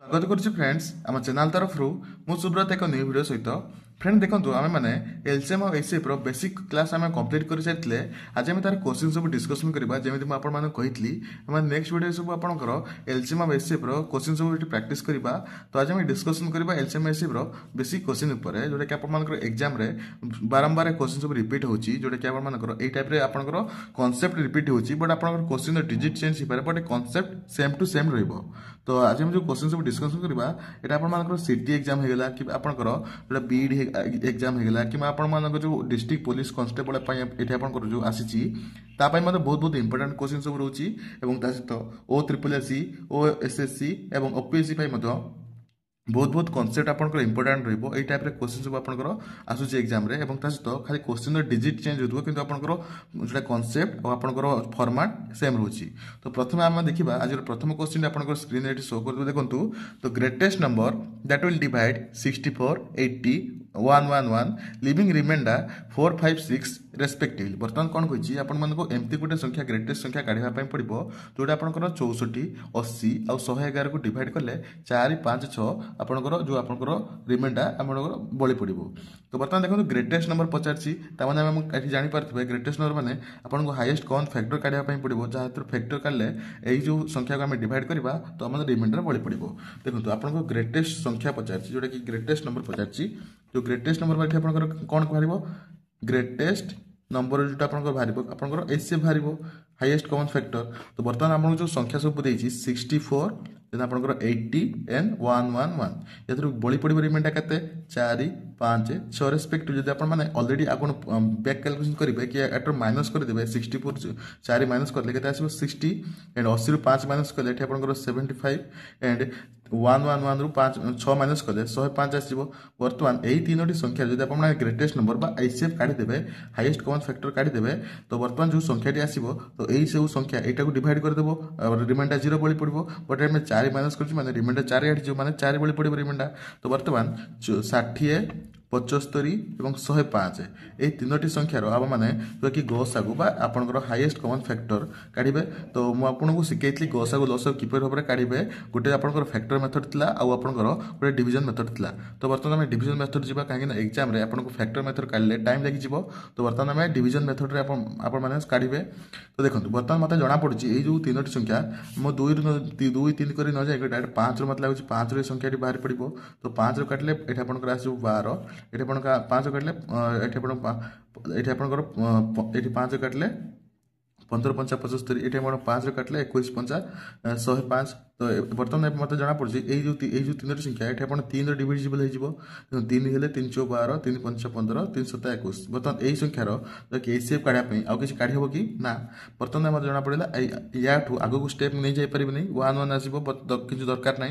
स्वागत करुच्ची फ्रेंड्स आम चैनल तरफ मु सुब्रत एक न्यू वीडियो सहित फ्रेंड देखो आम मैंने एलसीएम और एचसीएफ रो बेसिक क्लास आम कंप्लीट कर सारी आज आम तार क्वेश्चन सब डिस्कसन करबा जेमिति मैं आपन कही नेक्स्ट वीडियो सब आपंकर एलसीएम और एचसीएफ रो क्वेश्चन सब प्रैक्टिस करबा। तो आज आम डिस्कसन करबा एलसीएम एचसीएफ रो बेसिक क्वेश्चन ऊपर जोटा कि आपन एग्जाम रे बारंबार क्वेश्चन सब रिपीट होची जोटा कि आपन ए टाइप रे आपन कॉन्सेप्ट रिपीट होची बट आपन क्वेश्चन डिजिट चेंज हो पारे but concept same to same रहइबो। तो आज हम जो क्वेश्चन सब डिस्कसन करबा एटा आपन सिटी एग्जाम हेगला कि आपनकर जोटा बीड एग्जाम हेगला कि आपण मानक जो डिस्ट्रिक्ट पुलिस कांस्टेबल एठी आपन जो आसीची ता पई मतलब बहुत बहुत इंपोर्टेंट क्वेश्चन सब रहउची एवं ता सहित ओ ट्रिपल एससी ओ एसएससी एवं ओपीएससी पई मतो बहुत बहुत कॉन्सेप्ट आपनकर इंपोर्टेंट रहइबो। एई टाइप रे क्वेश्चन सब आपनकर आसुची एग्जाम रे एवं ता सहित खाली क्वेश्चन रो डिजिट चेंज होतबो किंतु आपनकर जोटा कॉन्सेप्ट और आपनकर फॉर्मेट सेम रहउची। तो प्रथमे हम देखिबा आज प्रथम क्वेश्चन आपनकर स्क्रीन रे शो करबो देखंतु। तो greatest number that will divide 64 80 111 leaving remainder 4 5 6 respectively. बर्तमान कौन कही आपण मानको एमती गोटे संख्या ग्रेटेस्ट संख्या काढ़ा पड़ो जोटा आपंकर 64 80 आउ 111 को डिवाइड कले 4 5 6 आपंकर जो आपंकर रिमाइंडर आपंकर बड़ी पड़ो। तो बर्तमान देखो ग्रेटेस्ट नंबर पचारसी ताने जापारे ग्रेटेस्ट नंबर मैंने आपको हाईएस्ट कौन फैक्टर काढ़ा पड़ो जहाँ फैक्टर काढ़ले यही जो संख्या को आम डिवाइड करवा तो आम रिमाइंडर बड़ी पड़ो। देखो आपको ग्रेटेस्ट संख्या पचारसी जोटा कि ग्रेटेस्ट नंबर पचारसी जो ग्रेटेस्ट नंबर बाकी आपंकर कौन बाहर ग्रेटेस्ट नंबर जो आपंकर एचसीएफ बाहर हाईएस्ट कॉमन फैक्टर। तो बर्तमान आपको जो संख्या सब देती 64 देन आपंकर 80 एंड 111 या बड़ी पड़ो रिमाइंडर केते 4 5 6 रेस्पेक्ट जब आप ऑलरेडी आप बैक कैलकुलेशन करेंगे कि एटर माइनस करदे 64 4 माइनस करले केते आसीबो 60 एंड 80 रु 5 माइनस करले एठी आपनकर 75 एंड 111 रु 5 6 माइनस करले 105 आसीबो। वर्तमान एही तीनोटी संख्या जब आप ग्रेटेस्ट नंबर बा एचसीएफ काढी देबे हाईएस्ट कॉमन फैक्टर काढी देबे तो वर्तमान जो संख्याटी आसीबो तो एही सब संख्या एटा को डिवाइड कर देबो और रिमाइंडर 0 बळी पड़बो बट एमे 4 माइनस करछि माने रिमाइंडर 4 आठ जो माने 4 बळी पड़बो रिमाइंडर। तो वर्तमान 60 75 और 105 ये तीनोटी संख्यार आप मैंने जो कि गसागु बा आपनकर हाईएस्ट कॉमन फैक्टर काढ़े। तो मुझे शिखई गसागु लसागु किपर भाव में काढ़े गोटे आपनकर फैक्टर मेथड थिला आ आपनकर गोटे डिवीजन मेथड थिला। तो बर्तमान आम डिवीजन मेथड जीवा कहीं एग्जाम रे आपनको फैक्टर मेथड काढ़ले टाइम लगी तो बर्तमान आम डिवीजन मेथड रे आपण माने काढ़े। तो देखो बर्तमान मत जना पड़ी ये जो तीनोटी संख्या मो 2 3 कर न जाए डायरेक्ट 5 मत लगे 5 संख्या बाहर पड़ो। तो 5 काटिले ये आपंकर आसो 12 ये आप 5 काटिले ये आपंकर 5 काटिले 15 5 75 ये 5 काटिले 21 5 105। तो बर्तमान मत जना पड़ी जो तीनोटी संख्या ये आप 3 डिविजिबल हो 3 हेल्ले 3 4 12 3 5 15 3 7 21। बर्तमान यही संख्यार कि एचसीएफ काढ़ापी आउ कि काढ़ हम कि ना बर्तमान मत जना पड़ा या आग को स्टेप नहीं जापर 1 1 आसो कि दरकार ना।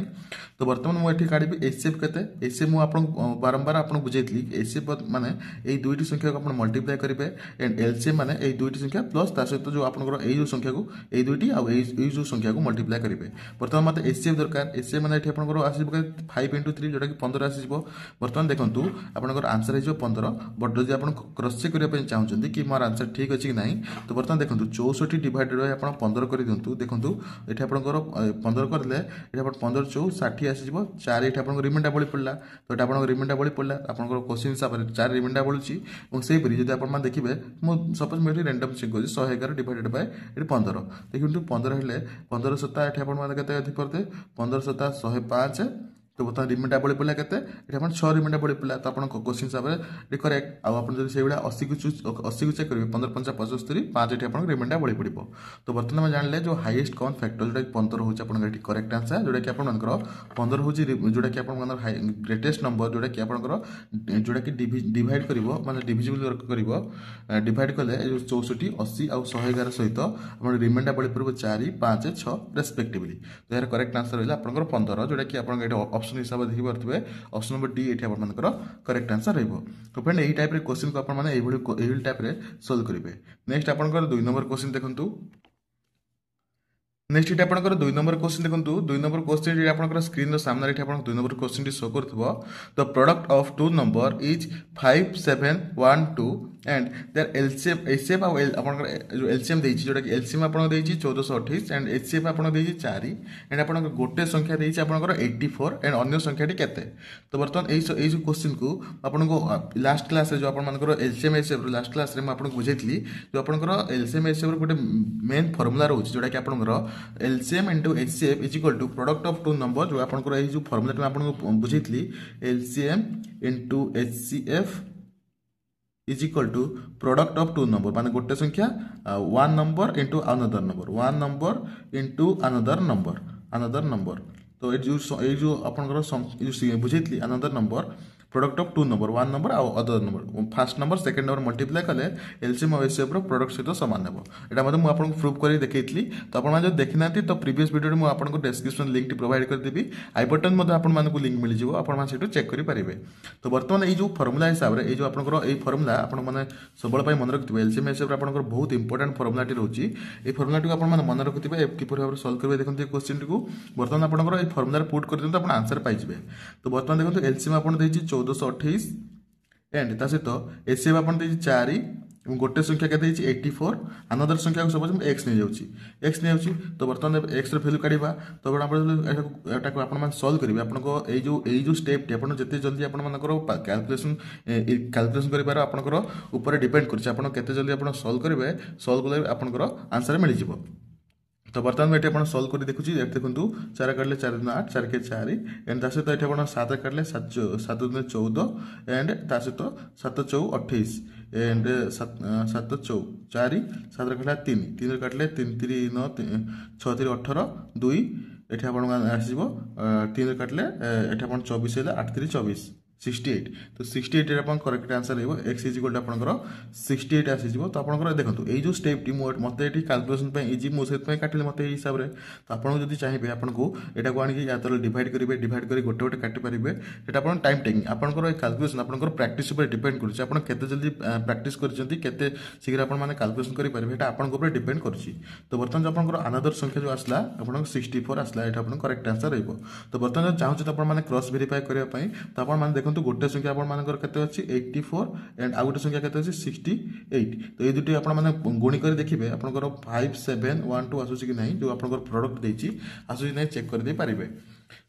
तो बर्तमान मुझे काढ़ी एचसीएफ के एचसीएफ मुझे बारंबार आपको बुझाई एचसीएफ माने यही दुईटी संख्या को आप मल्टीप्लाई करेंगे एंड एलसीएम माने यही दुईटी संख्या प्लस ता सहित जो आपंकर यही संख्या को यही दुईटी आउ जो संख्या को मल्टीप्लाई करेंगे। बर्तमान मत एचसीएफ दरकार एचसीएफ माने एठी आपनकर आसी 5 × 3 जोटा कि 15 आसीबो। बर्तमान देखंतु आपनकर आंसर हो 15 बट जदि आपन क्रॉस चेक करिया पय चाहउछन्ती कि मोर आंसर ठीक अछि कि नाही तो बर्तमान देखंतु 64 डिवाइडेड बाय आपन 15 करि दियंतु। देखंतु एठी आपनकर 15 करले एठी आपन 15 4 60 आसीबो 4 एठी आपनकर रिमाइंडर बळी पडला तो एटा आपनकर रिमाइंडर बळी पडला आपनकर क्वेश्चन हिसाब रे 4 रिमाइंडर बळुची और सेही परि जदि आपन मान देखिबे मो सपोज मेटी रैंडम चेक करि 111 डिवाइडेड बाय एठी 15 देखंतु 15 हेले 15 सता एठी आपन मान केते अधिक करते 15 7 105। तो बर्तमान रिमाइंडर बड़ी पड़ा के 6 रिमाइंडर बड़ी पड़ा तो आप क्वेश्चन हिसाब से करेक्ट आउ से 80 को चेक करेंगे 15 5 75 5 ये आप रिमाइंडर बड़ी पड़ो। तो बर्तमान जानले जो हाईएस्ट कॉमन फैक्टर जोटा 15 हो करेक्ट आंसर जोटा कि आप 15 हो जोटा कि आप ग्रेटेस्ट नंबर जोटा कि आप जोटा कि डिवाइड कर माने डिविजिबल कर डिवाइड कले 64 80 आउ 111 सहित आप रिमाइंडर बड़ी पड़ो 4 5 6 रेस्पेक्टिवली। तो यार करेक्ट आंसर रहा आप 15 जोटा कि आप ऑप्शन हिसाब से देखिए ऑप्शन नंबर डी ये आपंकर करेक्ट आंसर रही। तो फ्रेंड यही टाइप क्वेश्चन को आपने टाइप सॉल्व करेंगे। नेक्स्ट आपंकर 2 नंबर क्वेश्चन देखंतु। नेक्स्ट ये आपंकर 2 नंबर क्वेश्चन देखंतु 2 नंबर क्वेश्चन ये आपंकर स्क्रीन सामने ये आप 2 नंबर क्वेश्चन शो करथबो। The product of 2 number is 5 7 1 2 and their LCM HCF आ आपन एलसीएम देछि जोटा कि एलसीएम आपन देछि 1428 एंड एचसीएफ आपन देछि 4 एंड आपन गोटे संख्या देछि आपन 84 एंड अन्य संख्याटी केते तो बर्तमान एई जो क्वेश्चन को आपन को लास्ट क्लास रे जो आपन मानकर एलसीएम एचसीएफ लास्ट क्लास रे म आपन को बुझैतली जो आपन एलसीएम एचसीएफ गोटे मेन फार्मूला रहउछि जोटा कि आपन LCM into HCF is equal to product of two number जो आपन को एई जो फार्मूला में आपन को बुझैतली LCM into HCF is equal to product of two number माने गोटे संख्या one number into another number तो ये जो आपन बुझेतली another number product of two number one number आउ other number first number second number multiply कले एलसीएम और एचसीएफ रो प्रोडक्ट सहित समान हेबो एटा मते मु आपन को प्रूव करी देखैतली तो आपन जो देखि नाती तो प्रीवियस वीडियो रे मु आपन को डिस्क्रिप्शन लिंक टी प्रोवाइड कर देबी आई बटन मध्ये आपन मान को लिंक मिल जिवो आपन मान सेटो चेक करि परिबे तो वर्तमान ए जो फार्मूला हिसाब रे ए जो आपन को ए फार्मूला आपन माने सबल पई मन रखथिबे एलसीएम एचसीएफ रे आपन को बहुत इंपोर्टेंट फार्मूला टी रहउची ए फार्मूला टी आपन मान मन रखथिबे कि पर भाबरे सॉल्व करबे देखंतु क्वेश्चन टी को वर्तमान आपन को ए फार्मूला रे पुट कर दियंतु आपन आंसर पाइ जिवे तो वर्तमान देखंतु एलसीएम आपन देछि 1428 एंड ता सहित एचसीएफ आपन देछि 4 एवं गोटे संख्या केते देछि 84 अनदर संख्या को सपोज हम x नै जाउची तो वर्तमान x रे वैल्यू काढिबा तो आपण एटा को आपन मान सॉल्व करिवे आपन को ए जो स्टेप टी आपन जते जल्दी आपन मान करो कैलकुलेशन करिबार आपन को ऊपर डिपेंड करछ आपन केते जल्दी आपन सॉल्व करिवे सॉल्व कले आपन को आंसर मिल जिवो तो बर्तमान में ये सॉल्व कर देखुची देखु 4 काटले 4 दिन 8 4 के 4 एंड ता सहित ये 7 काटले 7 दिन 14 एंड ता सहित 7 4 28 एंड 7 4 7 काटला 3 3 काटले 3 3 9 6 3 18 2 एठी आपण आसीबो 3 काटले एठी आपण 24 हेला 8 3 24 68 तो 68 रे अपन करेक्ट आंसर हेबो x इज इक्वल टू आपनकर 68 आसी जिवो तो आपनकर देखंतु ए जो स्टेप टी मते एठी कैलकुलेशन पे इजी मो सेत पे काटिले मते ए हिसाब रे तो आपन जदी चाहिबे आपन को एटा को आनी या तर डिवाइड करी गोटे गोटे काटि परिबे एटा आपन टाइम टेकिंग आपनकर कैलकुलेशन आपनकर प्रैक्टिस ऊपर डिपेंड करूछ आपन केते जल्दी प्रैक्टिस करचंती केते शीघ्र आपन माने कैलकुलेशन करि परिबे एटा आपन ऊपर डिपेंड करूछि तो बर्तमान जो आपनकर अनदर संख्या जो आसला आपन 64 आसला एटा आपन करेक्ट आंसर रहइबो तो बर्तमान जो चाहू तो आपन माने क्रॉस वेरीफाई करिया पई तो आपन माने देखंतु गोटे संख्या आपन मानकर केते अछि 84 एंड आ गोटे संख्या केते अछि 68 तो ए दुटी आपन माने गुणी कर देखिबे आपनकर 5712 आसुछि कि नहीं जो आपनकर प्रोडक्ट देछि आसुछि नहीं चेक कर दे पारिबे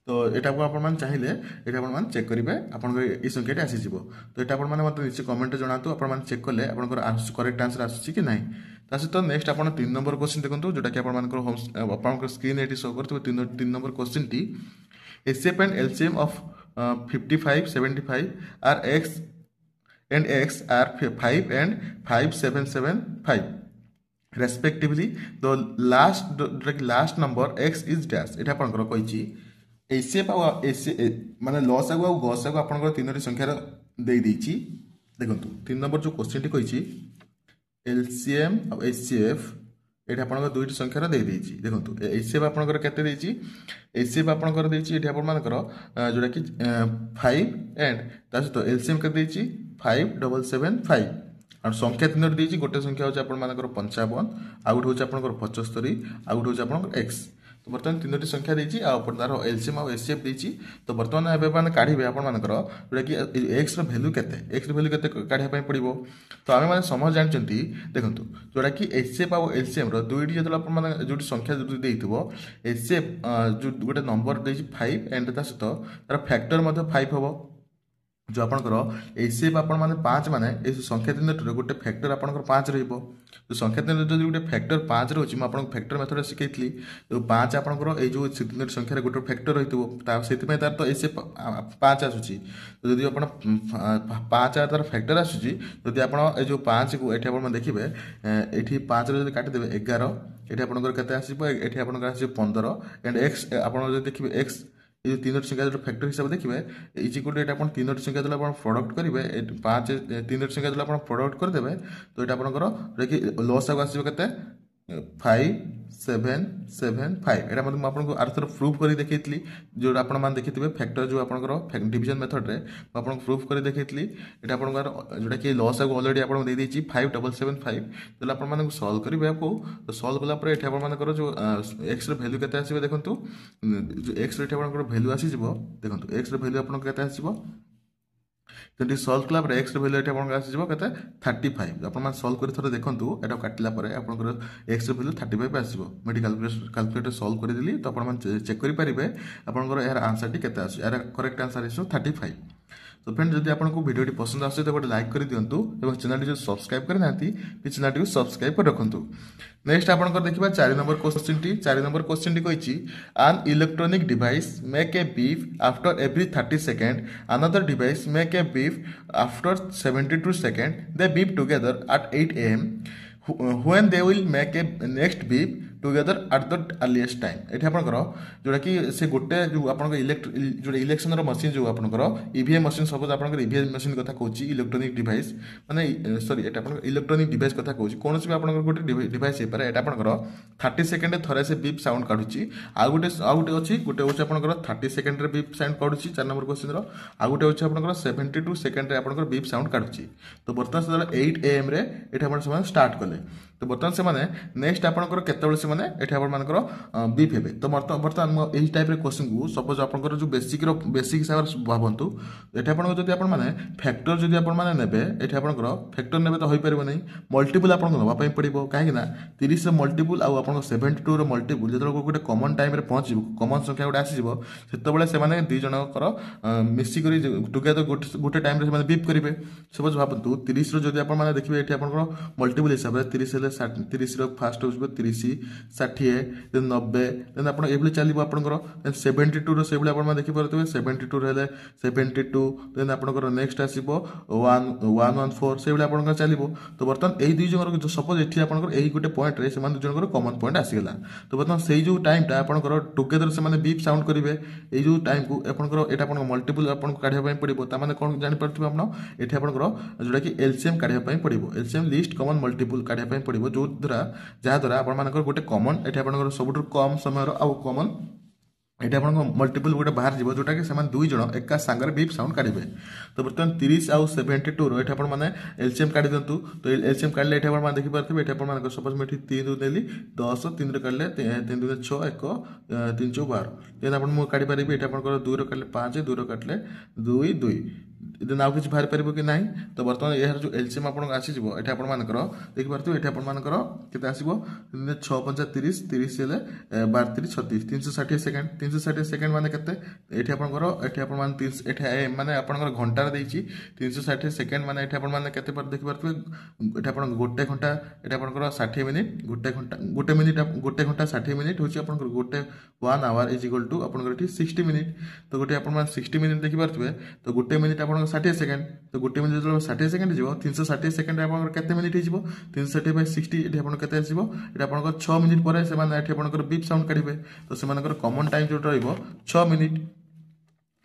तो एटा को आपन मान चाहिए एटा आपन मान चेक करिवे आपन ए संख्याटी आसी जिवो तो एटा आपन माने मते नीचे कमेंट रे जणातु आपन मान चेक करले आपनकर करेक्ट आंसर आसुछि कि नहीं तासे तो नेक्स्ट आपन 3 नंबर क्वेश्चन देखंतु जोटा कि आपन मानकर आपनकर स्क्रीन एटी शो करथु 3 नंबर क्वेश्चन टी HCF and LCM of 55, 75 are x and x are 5 and 5775 respectively. The last number x is dash. एटा आपन करो कहिची HCF आ माने लॉस आ गॉस आ आपन को तीनोटी संख्या दे देची देखंतु 3 नंबर जो क्वेश्चन टी कहिची LCM आ HCF एठी आपन दुईटी संख्या दे देछि देखंतु HCF आपन केते देछि HCF आपन देछि एठी आपन मानकर जोटा कि 5 एंड ता सहित LCM के देछि 5775 और संख्या तीनोटी देछि गोटे संख्या होछ आपन मानकर 55 आ गोटे होछ आपन 75 आ गोटे होछ आपन x तो बर्तमान तीनोटी संख्या देछि आ ऊपर तार LCM और HCF देछि तो बर्तमान एबे माने काढिबे आपन मानकर जोटा कि x रो वैल्यू केते x रो वैल्यू केते काढिया पय पड़िबो तो आमे माने समझ जानचंती देखंतु जोटा कि HCF और LCM रो दुईटी जतल आपन माने जोटी संख्या जोटी देइथिबो HCF जो गोटे नंबर देछि 5 एंड ता सहित तार फैक्टर मध्ये 5 हबो जो आपनकर HCF आपन माने 5 माने ए संख्या तीनोटी गोटे फैक्टर आपनकर 5 रहइबो तो संख्या तीनोटी जदि गोटे फैक्टर 5 रहउची म आपन फैक्टर मेथड सिखैतली तो 5 आपनकर ए जो तीनोटी संख्या रे गोटे फैक्टर रहितबो ता सेति पय तार तो HCF 5 आसुची तो जदि आपन 5 तार फैक्टर आसुची जदि आपन ए जो 5 को एठी आपन देखिबे एठी 5 रे जदि काटि देबे 11 एठी आपनकर केते आसीबो एठी आपनकर आसी 15 एंड x आपन जदि देखिबे x ये तीनोटी संख्या जो फैक्टर हिसाब देखिबे इज इक्वल टू एटा अपन तीनोटी संख्या जला अपन प्रोडक्ट करिवे 5 तीनोटी संख्या जला अपन प्रोडक्ट कर देबे तो एटा आपनकर देखि लॉस आसीबे केते 5775 एटा मतलब आपन को आर्थर प्रूफ करी देखैतली जो आपन मान देखिथिबे फैक्टर जो आपनकर डिवीजन मेथड रे आपन प्रूफ करी देखैतली एटा आपनकर जोटा कि लॉस आगो ऑलरेडी आपन दे देछि 5775 तो आपन मान को सॉल्व करिवे आपको तो सॉल्व कला पर एटा आपन मानकर जो x रो वैल्यू केते आसीबे देखंतु जो x रो एटा आपनकर वैल्यू आसी जिवो देखंतु x रो वैल्यू आपन केते आसीबो ଯଦି ସଲ୍ଭ କଲା ପରେ ଏକ୍ସର ଭ୍ୟାଲୁ ଏଠି ଆପଣଙ୍କର ଆସିଯିବ କେତେ 35 ଆପଣମାନେ ସଲ୍ଭ କରି ଥରେ ଦେଖନ୍ତୁ ଏଇଟା କାଟିଲା ପରେ ଆପଣଙ୍କର ଏକ୍ସର ଭ୍ୟାଲୁ 35 ଆସିବ ମୁଁ ଏଠି କାଲକୁଲେଟର ସଲ୍ଭ କରିଦେଲି ତ ଆପଣମାନେ ଚେକ୍ କରିପାରିବେ ଆପଣଙ୍କର ଏହାର ଆନ୍ସରଟି କେତେ ଆସୁଛି ଏହାର କରେକ୍ଟ ଆନ୍ସର ଆସିବ 35 तो फ्रेंड जदि आपको वीडियो पसंद आसे तो गोटे लाइक कर दिंतु और चैनल जो सब्सक्राइब करना चैनल को सब्सक्राइब कर रखु नेक्स्ट आपंकर देखा 4 number question T 4 number question T कही आन electronic device make a beef after every 30 second another device make a beef after 72 second they beef together at 8 AM when they will make a next beep together at the earliest time एठी आपनकर जोटा कि से गोटे जो आपनकर जो election रो machine जो आपनकर ईवीएम मशीन सपोज आपनकर ईवीएम मशीन कथा कहूची इलेक्ट्रॉनिक डिवाइस माने सॉरी एटा आपनकर इलेक्ट्रॉनिक डिवाइस कथा कहूची कोनोसी भी आपनकर गोटे डिवाइस हे पारे एटा आपनकर 30 सेकंड थरे से बीप साउंड काढुची आ गोटे अछि गोटे होची आपनकर 30 सेकंड रे बीप साउंड काढुची 4 नंबर क्वेश्चन रो आ गोटे होची आपनकर 72 सेकंड रे आपनकर बीप साउंड काढुची तो वर्तमान से 8 AM रे एटा आपण समय स्टार्ट कले तो बर्तमान से माने नेक्स्ट आपनकर केतेबेले से माने एठी आपण मानकर बीफ हेबे तो बर्तमान एही टाइप रे क्वेश्चन को सपोज आपनकर जो बेसिक हिसाब से भाबंतु एठी आपण जदी आपण माने फैक्टर जदी आपण माने नेबे एठी आपनकर फैक्टर नेबे तो होई परबो नै मल्टीपल आपण नबा पई पड़िबो काहे ना 30 से मल्टीपल आ आपण 72 रो मल्टीपल जदि गोटे कॉमन टाइम रे पहुंचिबो कॉमन संख्या गोटे आसीबो सेतेबेले से माने दी जनकर मिसी करी टुगेदर गोटे टाइम रे से माने बीफ करिवे सपोज भाबंतु 30 रो जदी आपण माने देखिबे एठी आपनकर मल्टीपल हिसाब रे 30 30 फास्ट हो 30 60 देन 90 देन आपण एभली चलिबो आपनकर 72 रो सेभली आपण देखि परतबे 72 रहले 72 देन आपनकर नेक्स्ट आसीबो 114 सेभली आपनकर चलिबो तो बर्तन एही दुई जंगर जो सपोज एठी आपनकर एही गोटे पॉइंट रे सेमान दुई जंगर कॉमन पॉइंट आसी गेला तो बर्तन सेही जो टाइम ता आपनकर टुगेदर से माने बीप साउंड करिवे एही जो टाइम को आपनकर एटा आपन मल्टीपल आपन काढिया पई पड़िबो ता माने कोन जानि परतबे आपण एठी आपनकर जोटा कि एलसीएम काढिया पई पड़िबो एलसीएम लिस्ट कॉमन मल्टीपल काढिया पई पड़िबो जो द्वारा जहाँ द्वारा आपण मानकर गोटे कॉमन एठी आपनकर सबुठ कम समय रो आ कॉमन एटा आपण मल्टीपल गोटे बाहर जीवो जोटा कि समान दुई जण एका संगर बीप साउंड काढिबे तो बर्तमान 30 आ 72 रो एटा आपण माने एलसीएम काढि दंतु तो एलसीएम काढले एटा आपण माने देखि परथे एटा आपण माने सपोज मेठी 3 दु देली 10 3 रे काढले 3 दु 6 1 3 4 12 देन आपण मु काढि परिबे एटा आपण 2 रो काढले 5 2 रो काढले 2 2 देन आउ किछ बाहर परिबो कि नाही तो बर्तमान एहर जो एलसीएम आपण आसी जीवो एटा आपण मानकर देखि परथे एटा आपण मानकर केते आसीबो 6 5 30 30 हेले 12 36 360 सेकंड 360 सेकंड माने केते एठी आपनकर एठी आपन मान 30 एठी माने आपनकर घंटा रे देइची 360 सेकंड माने एठी आपन माने केते पर देखि परथबे एठी आपन गोटे घंटा एठी आपनकर 60 मिनिट गोटे मिनिट गोटे घंटा 60 मिनिट होची आपनकर गोटे 1 आवर इज इक्वल टू आपनकर एठी 60 मिनिट तो गोटे आपन मान 60 मिनिट देखि परथबे तो गोटे मिनिट आपन 60 सेकंड तो गोटे मिनिट जो 60 सेकंड जीवो 360 सेकंड आपनकर केते मिनिट हिजिवो 360 बाय 60 एठी आपन केते आसीबो एठी आपनकर 6 मिनिट परे से माने एठी आपनकर बीप साउंड काढिबे तो से मानकर कॉमन टाइम जो रहइबो 6 मिनिट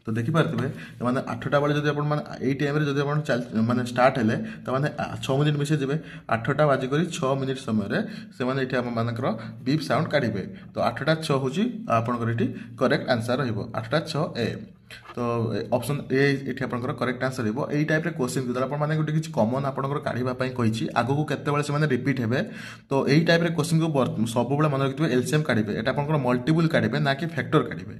तो देखि पारथिबे माने 8टा बेले जदि आपण माने एई टाइम रे जदि आपण माने स्टार्ट हेले त माने 6 मिनिट मिसे जेबे 8टा बाजी करी 6 मिनिट समय रे से माने एठी आपण मानकर बीप साउंड काढिबे तो 8टा 6 होची आपनकर एठी करेक्ट आंसर रहइबो 8टा 6 ए तो ऑप्शन ए एठी आपनकर करेक्ट आंसर रहइबो एई टाइप रे क्वेश्चन जदि आपण माने गोटे किछ कॉमन आपनकर काढिबा पई कहिछि आगो को केते बेले से माने रिपीट हेबे तो एई टाइप रे क्वेश्चन को सब बेले मन रखिबे एलसीएम काढिबे एटा आपनकर मल्टीपल काढिबे ना कि फैक्टर काढिबे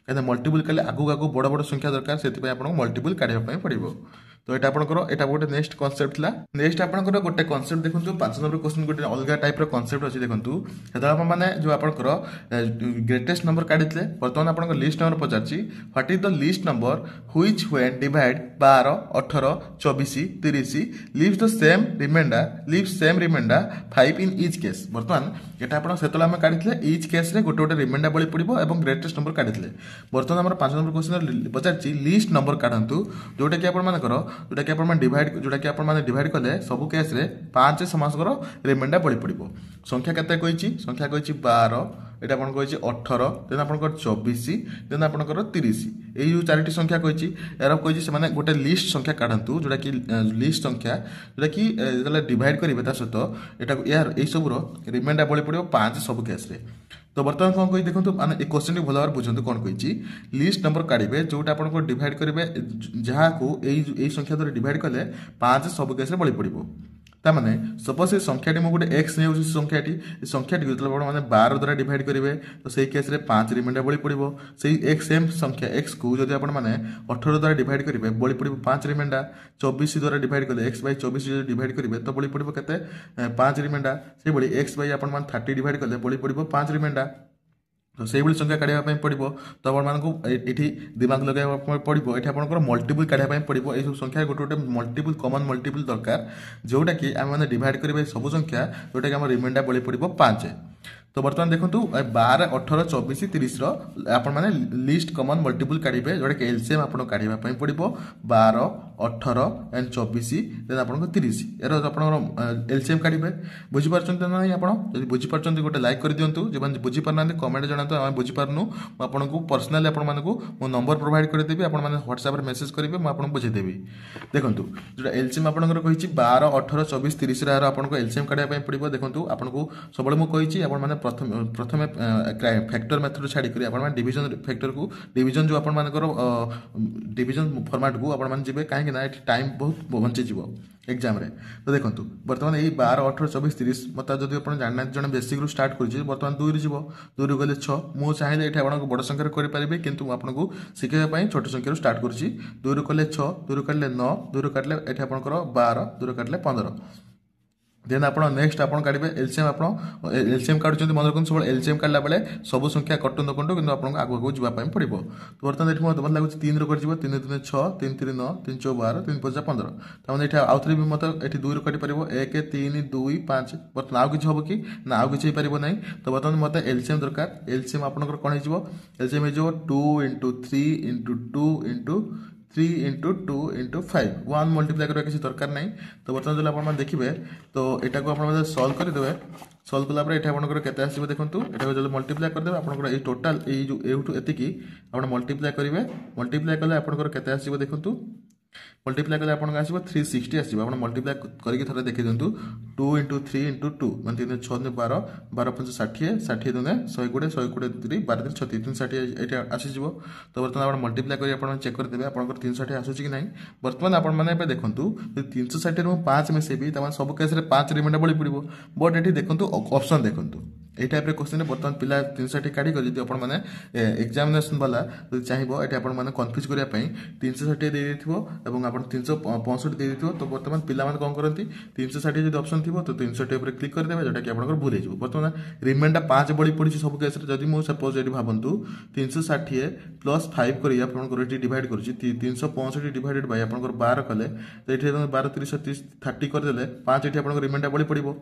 काहे मल्टीपल काले आगो बड़ बड़ संख्या दरकार सेति पई आपन मल्टीपल काढिबा पई पड़िबो तो एटा आपनकर एटा गोटे नेक्स्ट कांसेप्ट थिला नेक्स्ट आपनकर गोटे कांसेप्ट देखंतु 5 नंबर क्वेश्चन गोटे अलगा टाइप रो कांसेप्ट अछि देखंतु हेता आपण माने जो आपनकर ग्रेटेस्ट नंबर काढितले वर्तमान आपनकर लिस्ट नंबर पचारछि what is the least number which when divide 12 18 24 30 leaves the same remainder 5 in each case वर्तमान एटा आपण सेतला हम काढितले ईच केस रे गोटे गोटे रिमाइंडर बळी पडिबो एवं ग्रेटेस्ट नंबर काढितले वर्तमान हमर 5 नंबर क्वेश्चन पचारछि लिस्ट नंबर काढंतु जोटा कि आपण मानकर जोटा कि आपण डिवाइड जोटा कि आपण माने डिवाइड कले सब केस रे 5 समासकर रिमाइंडर बळी पडिबो संख्या केते कहिछि संख्या कहिछि 12 एटा आपण कहिछि 18 देन आपण 24 देन आपण 30 एई जो चारिटी संख्या कहिछि एरा कहिछि से माने गोटे लिस्ट संख्या काढंतु जोटा कि लिस्ट संख्या जोटा कि जले डिवाइड करिवे ता सतो एटा यार एई सब रो रिमाइंडर बळी पडिबो 5 सब केस रे तो बर्तमान कौन कही देखो माने ए क्वेश्चन भल भाव बुझंतु कौन कही लिस्ट नंबर काढिबे जोटा आपण को डिवाइड करिवे जहा को एई संख्या द्वारा डिवाइड कले 5 सब केस रे बळी पडिबो ताने सपोज से संख्याटी मुझे गोटे एक्स नहीं संख्याटी जो मैंने 12 द्वारा डिवाइड करेंगे तो सही केस रे 5 रिमाइंडर बड़ी पड़ो से एक सेम संख्या एक्स को जब आप 18 द्वारा डिवाइड करेंगे बड़ी पड़ो 5 रिमाइंडर 24 द्वारा डिवाइड कले एक्स बै 24 जो डिवाइड करेंगे तो बड़ी पड़ो के 5 रिमाइंडर से भाई एक्स बै आप 30 डिवाइड कले बड़ी पड़ो 5 रिमाइंडर तो से संख्या काढ़ापी पड़ो तो आपठी दिमाग लगे पड़ो ये आप मल्टीपल काढ़ापी पड़ो ये संख्या गोटे गोटे मल्टीपल कमन मल्टीपल दरकार जोटा कि आम मैंने डिवाइड करेंगे सब संख्या जोटा कि आम रिमाइंडर बड़ी पड़ो 5 तो बर्तमान देखो 12 18 24 30 मैंने लिस्ट कमन मल्टीपल काढ़े जोटा कि एलसीएम आप काढ़ापी पड़ो 12 18 एंड 24 देन आपको 30 यार आप एलसीएम काढ़े बुझीपार ना आप बुझीपार गोटे लाइक कर दिंतु जो बुझीपार कमेंट जनातु आम बुझीपारनु आपको पर्सनाली मो नंबर प्रोवाइड करदेवी आप व्हाट्सएप मेसेज करेंगे मुझे बुझेदेवी देखो जो एलसीएम आपंकर कही 12 18 24 30 आपको एलसीएम काढ़ापी पड़ो देखो आपको सब मुझे आप प्रथम प्रथम फैक्टर मेथड छाड़ी आप डिविजन फैक्टर को डिविजन जो आपर डिविजन फॉर्मेट को आप जी कहीं टाइम बहुत बंची एग्जाम रे तो देखो बर्तमान यही 12 18 24 30 मतलब जब आप जानना जन बेसिक रू स्टार्ट कर बर्तमान 2 रू 2 रू गले 6 मुझे चाहिए ये आपको बड़ संख्यार करेंगे कितु आपको शिखापी छोट संख्यार स्टार्ट कर 2 रू कले 6 2 रू काटले 9 2 रू काटले ये आपंकर 12 2 रू काटले 15 देन आप नेक्स्ट आप काढ़े एलसीएम आप एलसीएम काढ़ुं मन रखते सब एलसीएम काढ़ला बेले सब संख्या कटु नकटु कि आपको आगे जावाई पड़ो तो बर्तमान ये मतलब लगे 3 रू कर 3 3 6 3 3 9 3 4 12 3 5 15 तमें ये आउ थे भी मतलब ये 2 रू काटी पार 1 3 2 5 बर्तमान आउ कि हम कि ना आउ कि पार ना तो बर्तमान मतलब एलसीएम दरकार एलसीएम आपंकर कौन हो एलसीएम हो 2 × 3 × 2 × 3 × 2 × 5 1 मल्टीप्लाई करवा किसी दरकार नहीं तो बर्तमान जो आप देखिए तो यहाँ को आप सल्व करदे सल्व कलापर ये आपंकर के आसो देखो यहाँ जो मल्टीप्लाई करदे आप टोटाल ये एतिकी आप मल्टीप्लाई करेंगे मल्टीप्लाई कले आपंकर के आसो देखो मल्टीप्लाई कले आपको आसो 360 आसो आप मल्टीप्लाई करके थोड़ा देखी दिंतु 2 × 3 × 2 मैंने 3 6 12 12 5 60 60 दुने 120 120 3 12 3 36 360 ये आसीज तो बर्तमान आप मल्टीप्लाई कर चेक करदे आप 360 आसूँ कि ना बर्तमान आपने देखूँ 360 में 5 मिसेबी सब केस 5 रिमाइंडर बड़ी पड़ो बट ये देखो ऑप्शन देखूँ ये टाइप क्वेश्चन बर्तमान पिला 360 काढ़ी जब आपने एग्जामिनेशन वाला चाहिए ये आपने कन्फ्यूज करने 360 दे और आप 365 दे तो बर्तमान पिला कौन करती 360 जो ऑप्शन थी तो 360 पर क्लिक करदे जोटा कि आप भूल हो बर्तमान रिमाइंडर 5 बड़ी पड़ी सब केस जब मुझे सपोज ये भावतु 360 + 5 कर डिवाइड कर 365 डिवाइडेड बाय आप 12 कले तो ये 12 30 30 करदे 5 ये आप रिमाइंडर बड़ी पड़ो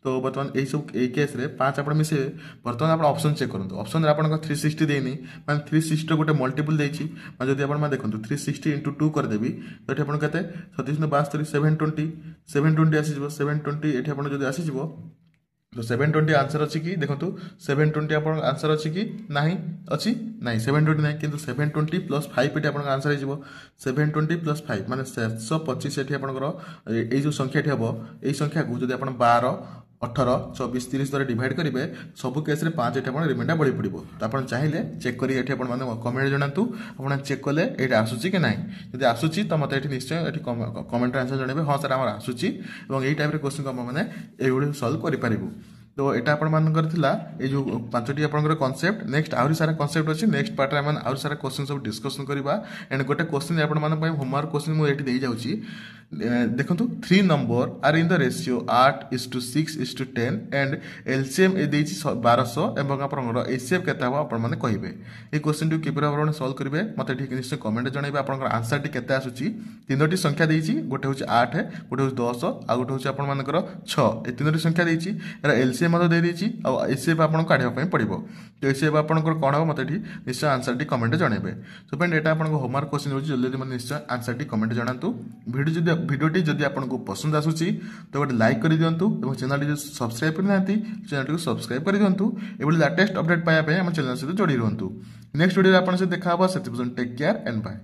तो बर्तमान यही सब ये केस 5 आप मिसे बर्तमान आप ऑप्शन चेक करूँ ऑप्शन आप 360 देनी मैं 360 गोटे मल्टीपल देती जब आप देखो 360 × 2 करदेवी तो ये आपको के 37 72 720 720 आसीज 720 ये आप जो आसीज तो 720 आंसर अच्छी कि देखो 720 आप आंसर अच्छी कि नहीं अच्छी नहीं 720 नहीं कि 720 + 5 ये आप आंसर हो 720 + 5 माने 725 ये आपंकर ये जो संख्याटी हम यही संख्या को जब आप 12 18 24 30 द्वारा डिवाइड करेंगे सब केस 5 ये आप रिमाइंडर बड़ी पड़ो तो आप चाहिए चेक करेंगे ये कमेंट जनातु आप चेक कले ये आसूँ कि ना जब आसूँ तो मतलब ये निश्चय ये कमेंट आंसर जनइबे हाँ सर आम आसूँ और यही टाइप क्वेश्चन को आम मैंने सल्व करें तो यहाँ आपर ये जो 5टी आपंकर कनसेप्ट नेक्स्ट आहरी सारा कनसेप्ट अच्छी नेक्स्ट पार्ट में आहरी सारा क्वेश्चन सब डिस्कसन करवा एंड गोटे क्वेश्चन आप होमवर्क क्वेश्चन मुझे जाऊँगी देखो 3 number are in the ratio 8:6:10 and LCM ये 1200 एवं आप एचसीएफ के आपने कहे ये क्वेश्चन टी किपर आप सल्व करेंगे मतलब ठीक निश्चय कमेंट जनइबे आप आंसर टी के आसूँ 3टी संख्या देती गोटे हूँ 8 गोटे हूँ 10 आ गोटे हूँ आपर 6 ये 3टी संख्या देती एलसीएम दे देती और एचसीएफ आपको काढ़ापी पड़ो तो एचसीएफ आपंकर कौन हम मतलब निश्चय आंसर टी कमेंट जनइबे सो फ्रेंड यहाँ आपको होमवर्क क्वेश्चन हो जल्दी मैंने निश्चय आंसर टी कमेंट जनातु भिडियोटी जदि आपको पसंद आसूसी तो गोटे लाइक कर दिंतु और चैनल सब्सक्राइब करना चैनल को सब्सक्राइब कर दिंतु ये लेटेस्ट अपडेट पाइबा आम चैनल सहित जोड़ी रुहतु नेक्स्ट वीडियो आपन से देखा से टेक केयर एंड बाय।